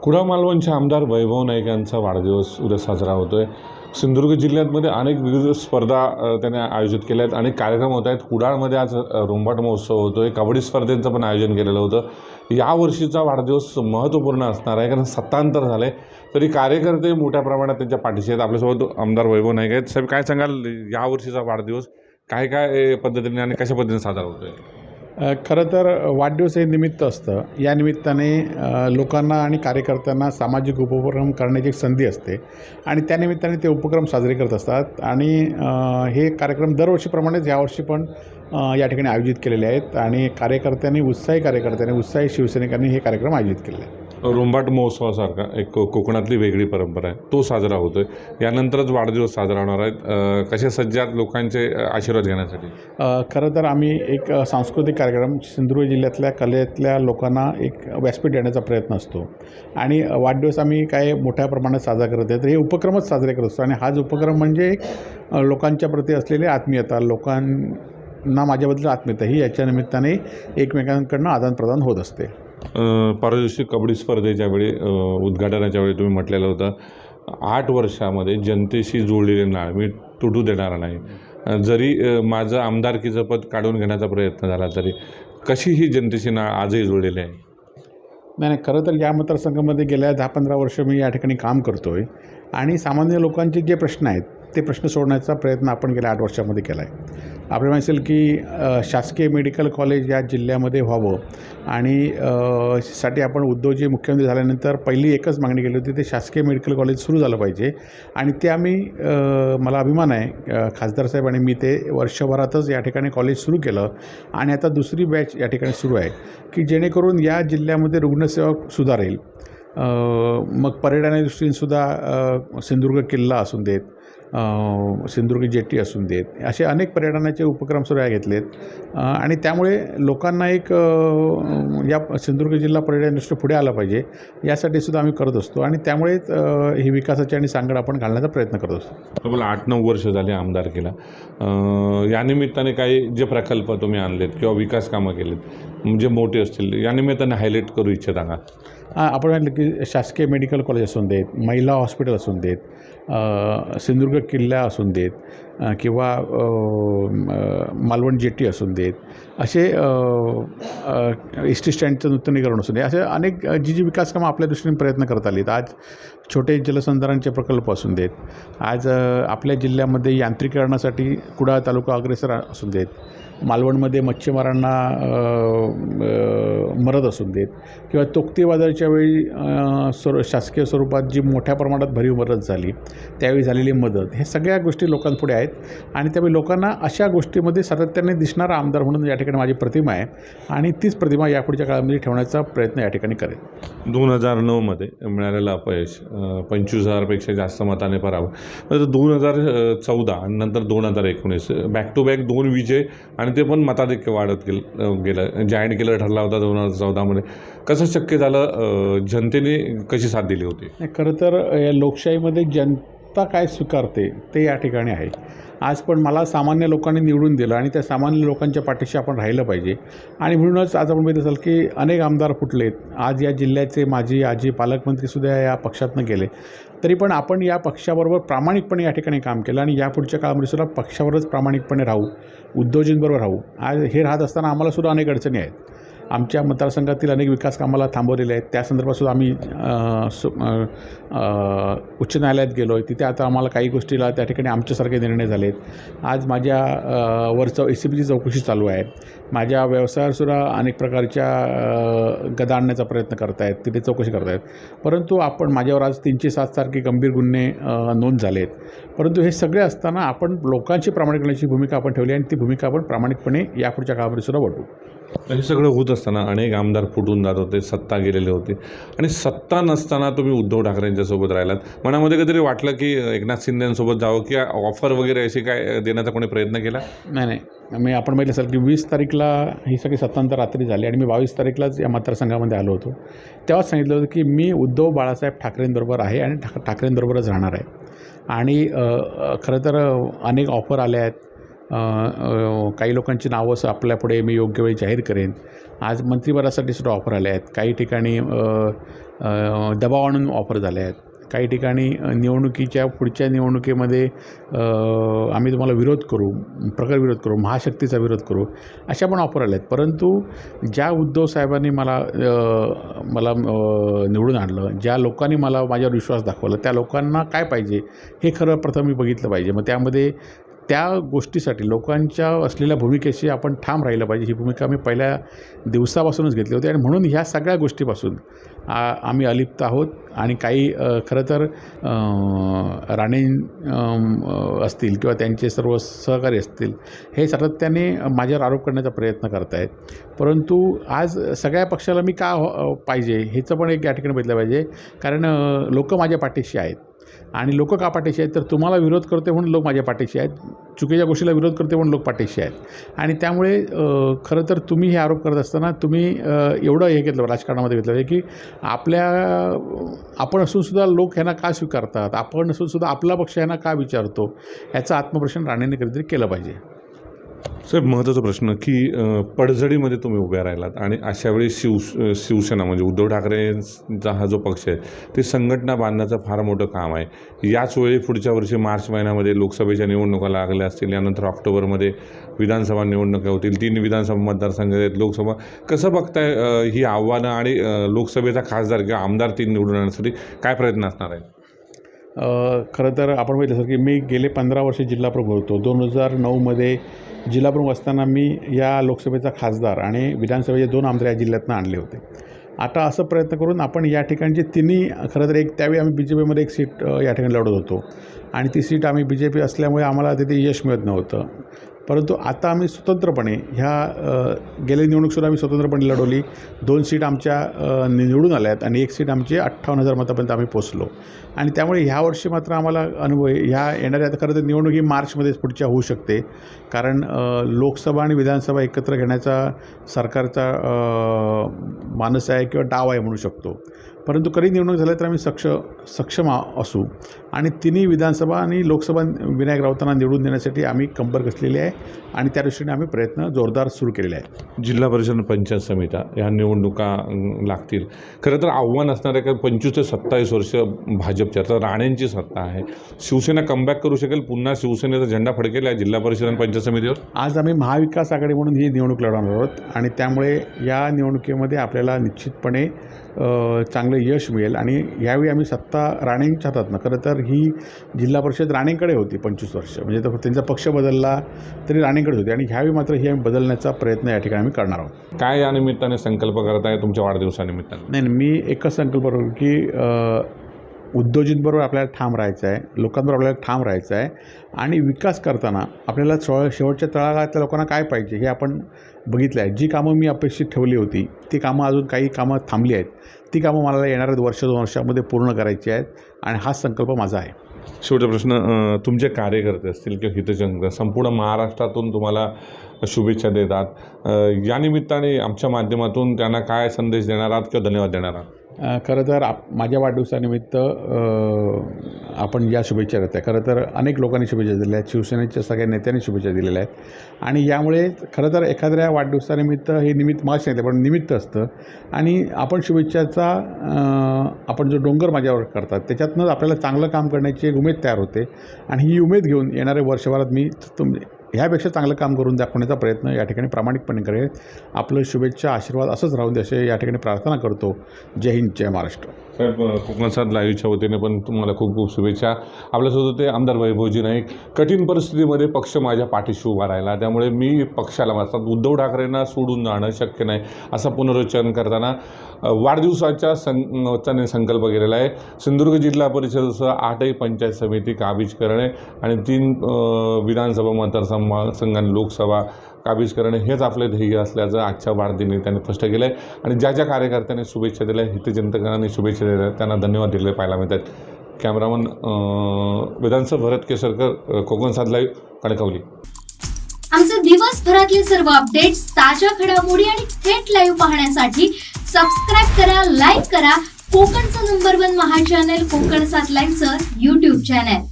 कुडाळ मालवणचे आमदार वैभव नाईक यांचा वाढदिवस उद्या साजरा होतोय। सिंधुदुर्ग जिल्ह्यामध्ये अनेक विविध स्पर्धा त्याने आयोजित केल्या आहेत, अनेक कार्यक्रम होत आहेत। कुडाळमध्ये आज रुंबाट महोत्सव होतोय, कबड्डी स्पर्धेचं पण आयोजन केलेलं होतं। या वर्षीचा वाढदिवस महत्त्वपूर्ण असणार आहे, कारण सत्तांतर झाले तरी कार्यकर्ते मोठ्या प्रमाणात त्यांच्या पाठीशी आहेत। आपल्यासोबत आमदार वैभव नाईक आहेत। साहेब, काय सांगाल, या वर्षीचा वाढदिवस काय काय पद्धतीने आणि कशा पद्धतीने साजरा होतोय? खरं तर वाढदिवस हे निमित्त असतं। या निमित्ताने लोकांना आणि कार्यकर्त्यांना सामाजिक उपक्रम करण्याची एक संधी असते आणि त्यानिमित्ताने ते उपक्रम साजरे करत असतात आणि हे कार्यक्रम दरवर्षीप्रमाणेच यावर्षी पण या ठिकाणी आयोजित केलेले आहेत आणि उत्साही शिवसैनिकांनी हे कार्यक्रम आयोजित केले आहेत। रुंबाट महोत्सवासारखा एक कोकणातली वेगळी परंपरा आहे, तो साजरा होतोय। यानंतरच वाढदिवस साजरा होणार आहेत। कसे सज्जात लोकांचे आशीर्वाद घेण्यासाठी? खरं तर आम्ही एक सांस्कृतिक कार्यक्रम सिंधुदुर्ग जिल्ह्यातल्या कलेतल्या लोकांना एक व्यासपीठ देण्याचा प्रयत्न असतो आणि वाढदिवस आम्ही काय मोठ्या प्रमाणात साजरा करत आहे, तर हे उपक्रमच साजरे करत असतो आणि हाच उपक्रम म्हणजे लोकांच्या प्रती असलेली आत्मीयता, लोकांना माझ्याबद्दल आत्मीयता ही याच्या निमित्ताने एकमेकांकडून आदानप्रदान होत असते। परवा दिवशी कबड्डी स्पर्धेच्या वेळी उद्घाटनाच्या वेळी तुम्ही म्हटलेलं होतं, 8 वर्षामध्ये जनतेशी जोडलेले नाळ मी तुटू देणार नाही। जरी माझं आमदारकीचं पद काढून घेण्याचा प्रयत्न झाला तरी कशी ही जनतेशी नाळ आजही जोडलेली आहे? नाही, खरं तर या मतदारसंघामध्ये गेल्या 10-15 वर्ष मी या ठिकाणी काम करतो आहे आणि सामान्य लोकांचे जे प्रश्न आहेत ते प्रश्न सोडण्याचा प्रयत्न आपण गेल्या 8 वर्षामध्ये केला आहे। आपल्याला माहिती असेल की शासकीय मेडिकल कॉलेज या जिल्ह्यामध्ये व्हावं आणि साठी आपण उद्धवजी मुख्यमंत्री झाल्यानंतर पहिली एकच मागणी केली होती, ते शासकीय मेडिकल कॉलेज सुरू झालं पाहिजे आणि ते आम्ही मला अभिमान आहे खासदार साहेब आणि मी ते वर्षभरातच या ठिकाणी कॉलेज सुरू केलं आणि आता दुसरी बॅच या ठिकाणी सुरू आहे की जेणेकरून या जिल्ह्यामध्ये रुग्णसेवा सुधारेल। मग पर्यटनाच्या दृष्टीनेसुद्धा सिंधुदुर्ग किल्ला असून देत, सिंधुदुर्ग जेटी असून देत, असे अनेक पर्यटनाचे उपक्रम सुरू घेतलेत आणि त्यामुळे लोकांना एक या सिंधुदुर्ग जिल्हा पर्यटन दृष्ट्या पुढे आला पाहिजे यासाठी सुद्धा आम्ही करत असतो आणि त्यामुळेच ही विकासाची आणि सांगड आपण घालण्याचा प्रयत्न करत असतो। तब्बल 8-9 वर्ष झाली आमदारकीला। या निमित्ताने काही जे प्रकल्प तुम्ही आणलेत किंवा विकास कामं केलेत म्हणजे मोठे असतील, या निमित्ताने हायलाईट करू इच्छिता का? आपण म्हटलं की शासकीय मेडिकल कॉलेज असून देत, महिला हॉस्पिटल असून देत, सिंधुदुर्ग किल्ला असून देत किंवा मालवण जेटी असून देत, असे एस टी स्टँडचं नूतनीकरण असून दे, असे अनेक जी विकास कामं आपल्या दृष्टीने प्रयत्न करत आलीत। आज छोटे जलसंधारणचे प्रकल्प असून देत, आज आपल्या जिल्ह्यामध्ये यांत्रिकीकरणासाठी कुडाळ तालुका अग्रेसर असून देत, मालवणमध्ये मच्छीमारांना मदत असून देत किंवा तोक्ती बाजाराच्या वेळी शासकीय स्वरूपात जी मोठ्या प्रमाणात भरीव मदत झाली त्यावेळी झालेली मदत, हे सगळ्या गोष्टी लोकांपुढे आहेत आणि त्यामुळे लोकांना अशा गोष्टीमध्ये सातत्याने दिसणारा आमदार म्हणून या ठिकाणी माझी प्रतिमा आहे आणि तीच प्रतिमा यापुढच्या काळामध्ये ठेवण्याचा प्रयत्न या ठिकाणी करेल। 2009मध्ये मिळालेलं अपयश 25,000पेक्षा जास्त मताने पराभव, तर 2014 आणि नंतर 2019 बॅक टू बॅक 2 विजय आणि ते पण मताधिक्य वाढत गेलं। जाहीर केलं ठरला होता 2014मध्ये। कसं शक्य झालं? जनतेने कशी साथ दिली होती? खरं तर या लोकशाहीमध्ये जनता काय स्वीकारते ते या ठिकाणी आहे। आज पण मला सामान्य लोकांनी निवडून दिलं आणि त्या सामान्य लोकांच्या पाठीशी आपण राहिलं पाहिजे आणि म्हणूनच आज आपण बघितलं असाल की अनेक आमदार फुटलेत। आज या जिल्ह्याचे माजी आजी पालकमंत्रीसुद्धा या पक्षातनं गेले, तरी पण आपण या पक्षाबरोबर प्रामाणिकपणे या ठिकाणी काम केलं आणि यापुढच्या काळामध्ये सुद्धा पक्षावरच प्रामाणिकपणे राहू, उद्धवजींबरोबर राहू। आज हे राहत असताना आम्हालासुद्धा अनेक अडचणी आहेत। आमच्या मतदारसंघातील अनेक विकास कामाला थांबवलेले आहेत, त्या संदर्भातसुद्धा आम्ही उच्च न्यायालयात गेलो आहे। तिथे आता आम्हाला काही गोष्टीला त्या ठिकाणी आमच्यासारखे निर्णय झालेत। आज माझ्या वरचं ACBची चौकशी चालू आहे। माझ्या व्यवसायावरसुद्धा अनेक प्रकारच्या गदा आणण्याचा प्रयत्न करत आहेत, तिथे चौकशी करत आहेत, परंतु आपण माझ्यावर आज 307 सारखे गंभीर गुन्हे नोंद झालेत। परंतु हे सगळे असताना आपण लोकांची प्रामाणिकपणाची भूमिका आपण ठेवली आणि ती भूमिका आपण प्रामाणिकपणे यापुढच्या काळामध्ये सुद्धा वटू। हे सगळं होत असताना अनेक आमदार फुटून जात होते, सत्ता गेलेले होते आणि सत्ता नसताना तुम्ही उद्धव ठाकरेंच्यासोबत राहिलात। मनामध्ये कधीतरी वाटलं की एकनाथ शिंदेंसोबत जावं किंवा ऑफर वगैरे अशी काय देण्याचा कोणी प्रयत्न केला? नाही, मी आपण बघितलं असेल की 20 तारीखला ही सगळी सत्तांतर रात्री झाली आणि मी 22 तारीखलाच या मतदारसंघामध्ये आलो होतो। तेव्हाच सांगितलं होतं की मी उद्धव बाळासाहेब ठाकरेंबरोबर आहे आणि ठाकरेंबरोबरच राहणार आहे आणि खरं तर अनेक ऑफर आल्या आहेत, काही लोकांची नावं असं आपल्यापुढे मी योग्य वेळी जाहीर करेन. आज मंत्रिपदासाठी सुद्धा ऑफर आल्या आहेत. काही ठिकाणी दबाव आणून ऑफर झाल्या आहेत. काही ठिकाणी निवडणुकीच्या पुढच्या निवडणुकीमध्ये आम्ही तुम्हाला विरोध करू, प्रखर विरोध करू, महाशक्तीचा विरोध करू, अशा पण ऑफर आल्या आहेत. परंतु ज्या उद्धव साहेबांनी मला निवडून आणलं, ज्या लोकांनी मला माझ्यावर विश्वास दाखवला, त्या लोकांना काय पाहिजे हे खरं प्रथम मी बघितलं पाहिजे. मग त्यामध्ये त्या गोष्टीसाठी लोकांच्या असलेल्या भूमिकेशी आपण ठाम राहिलं पाहिजे. ही भूमिका मी पहिल्या दिवसापासूनच घेतली होती आणि म्हणून ह्या सगळ्या गोष्टीपासून आम्ही अलिप्त आहोत. आणि काही खरं तर राणे असतील किंवा त्यांचे सर्व सहकारी असतील, हे सातत्याने माझ्यावर आरोप करण्याचा प्रयत्न करत आहेत. परंतु आज सगळ्या पक्षाला मी का पाहिजे ह्याचं पण एक या ठिकाणी बघितलं पाहिजे. कारण लोक माझ्या पाठीशी आहेत आणि लोक का पाठीशी आहेत तर तुम्हाला विरोध करते म्हणून लोक माझ्या पाठीशी आहेत, चुकीच्या गोष्टीला विरोध करते म्हणून लोक पाठीशी आहेत. आणि त्यामुळे खरं तर तुम्ही हे आरोप करत असताना तुम्ही एवढं हे घेतलं राजकारणामध्ये घेतलं की आपण असूनसुद्धा लोक ह्यांना का स्वीकारतात, आपण असूनसुद्धा आपला पक्ष ह्यांना का विचारतो, याचा आत्मप्रश्न राणेंनी कधीतरी केलं पाहिजे. साहेब, महत्त्वाचा प्रश्न की पडझडीमध्ये तुम्ही उभ्या राहिलात आणि अशावेळी शिवसेना म्हणजे उद्धव ठाकरेंचा हा जो पक्ष आहे ते संघटना बांधण्याचं फार मोठं काम आहे. याच वेळी पुढच्या वर्षी मार्च महिन्यामध्ये लोकसभेच्या निवडणुका लागल्या असतील, यानंतर ऑक्टोबरमध्ये विधानसभा निवडणुका होतील, 3 विधानसभा मतदारसंघ आहेत, लोकसभा. कसं बघताय ही आव्हानं आणि लोकसभेचा खासदार किंवा आमदार 3 निवडून आणण्यासाठी काय प्रयत्न असणार आहे? खरं तर आपण बघितलं सर की मी गेले 15 वर्ष जिल्हाप्रमुख होतो. 2009मध्ये जिल्हाप्रमुख असताना मी या लोकसभेचा खासदार आणि विधानसभेचे 2 आमदार या जिल्ह्यातनं आणले होते. आता असं प्रयत्न करून आपण या ठिकाणचे तिन्ही खरं तर त्यावेळी आम्ही BJPमध्ये एक सीट या ठिकाणी लढत होतो आणि ती सीट आम्ही BJP असल्यामुळे आम्हाला तिथे यश मिळत नव्हतं. परंतु आता आम्ही स्वतंत्रपणे गेल्या निवडणूकसुद्धा आम्ही स्वतंत्रपणे लढवली. 2 सीट आमच्या निवडून आल्या आहेत आणि 1 सीट आमची 58,000 मतापर्यंत आम्ही पोचलो. आणि त्यामुळे ह्या वर्षी मात्र आम्हाला अनुभव ह्या येणाऱ्या खरं तर निवडणूक ही मार्चमध्येच पुढच्या होऊ शकते. कारण लोकसभा आणि विधानसभा एकत्र घेण्याचा सरकारचा मानस आहे किंवा डाव आहे म्हणू शकतो. परंतु कधी निवडणूक झाल्या तर आम्ही सक्षम असू आणि तिन्ही विधानसभा आणि लोकसभा विनायक राऊतांना निवडून देण्यासाठी आम्ही कंबर कसलेली आहे आणि त्या दृष्टीने आम्ही प्रयत्न जोरदार सुरू केलेले आहेत. जिल्हा परिषद पंचायत समित्या ह्या निवडणुका लागतील. खरं तर आव्हान असणार आहे, कारण 25 ते 27 वर्ष भाजपच्या तर राणेंची सत्ता आहे. शिवसेना कमबॅक करू शकेल, पुन्हा शिवसेनेचा झेंडा फडकेल या जिल्हा परिषद आणि पंचायत समितीवर? आज आम्ही महाविकास आघाडी म्हणून ही निवडणूक लढवणार आहोत आणि त्यामुळे या निवडणुकीमध्ये आपल्याला निश्चितपणे चांगलं यश मिळेल. आणि यावेळी आम्ही सत्ता राणेंच्या हातातनं, खरं तर ही जिल्हा परिषद राणेंकडे होती 25 वर्ष, म्हणजे त्यांचा पक्ष बदलला तरी राणेंकडे होती आणि ह्यावेळी मात्र ही आम्ही बदलण्याचा प्रयत्न या ठिकाणी आम्ही करणार आहोत. काय या निमित्ताने संकल्प करत आहे तुमच्या वाढदिवसानिमित्ताने? नाही, मी एकच संकल्प करतो की उद्योजकांबरोबर आपल्याला ठाम राहायचं आहे, लोकांबरोबर आपल्याला ठाम राहायचं आहे आणि विकास करताना आपल्याला शेवटच्या तळागाळातल्या लोकांना काय पाहिजे हे आपण बघितलं आहे. जी कामं मी अपेक्षित ठेवली होती ती कामं अजून काही कामं थांबली आहेत, ती कामं मला येणाऱ्या 1-2 वर्षामध्ये पूर्ण करायची आहेत आणि हाच संकल्प माझा आहे. शेवटचा प्रश्न, तुमचे कार्यकर्ते असतील किंवा हितचिंतक संपूर्ण महाराष्ट्रातून तुम्हाला शुभेच्छा देतात, या निमित्ताने आमच्या माध्यमातून त्यांना काय संदेश देणार आहात किंवा धन्यवाद देणार आहात? खरं तर माझ्या वाढदिवसानिमित्त आपण या शुभेच्छा देत आहे. खरं तर अनेक लोकांनी शुभेच्छा दिल्या आहेत, शिवसेनेच्या सगळ्या नेत्यांनी शुभेच्छा दिलेल्या आहेत आणि यामुळे खरं तर एखाद्या वाढदिवसानिमित्त हे निमित्त मला सांगितलं पण निमित्त असतं आणि आपण शुभेच्छाचा आपण जो डोंगर माझ्यावर करतात त्याच्यातनं आपल्याला चांगलं काम करण्याची एक उमेद तयार होते आणि ही उमेद घेऊन येणाऱ्या वर्षभरात मी ह्यापेक्षा चांगलं काम करून दाखवण्याचा प्रयत्न या ठिकाणी प्रामाणिकपणे करेल. आपलं शुभेच्छा आशीर्वाद असंच राहून दे असे या ठिकाणी प्रार्थना करतो. जय हिंद, जय महाराष्ट्र. साहेब, कोकण साथ लाईव्हच्या वतीने पण तुम्हाला खूप खूप शुभेच्छा. आपल्यासोबत होते आमदार वैभवजी नाईक. कठीण परिस्थितीमध्ये पक्ष माझ्या पाठीशी उभा राहिला, त्यामुळे मी पक्षाला वाचतात उद्धव ठाकरेंना सोडून जाणं शक्य नाही असं पुनरुच्चारण करताना वाढदिवसाच्या संकल्प केलेला आहे. सिंधुदुर्ग जिल्हा परिषदेसह 8ही पंचायत समिती काबीज करणे आणि 3 विधानसभा मतदारसंघांनी लोकसभा काबीज करणे हेच आपले ध्येय असल्याचं आजच्या वाढदिनी त्यांनी स्पष्ट केलं आहे. आणि ज्या ज्या कार्यकर्त्यांनी शुभेच्छा दिल्या, हितचिंतकांनी शुभेच्छा दिल्या, त्यांना धन्यवाद दिले पाहायला मिळतात. कॅमेरामन वेदांत भरत केसरकर, कोकण साथ लाईव्ह, कणकवली. आमचे दिवसभरातले सर्व अपडेट्स, ताज्या घडामोडी आणि थेट लाईव्ह पाहण्यासाठी सबस्क्राईब करा, लाईक करा कोकणचं नंबर 1 महा चॅनल कोकण साथ लाईव्हचं YouTube चॅनल.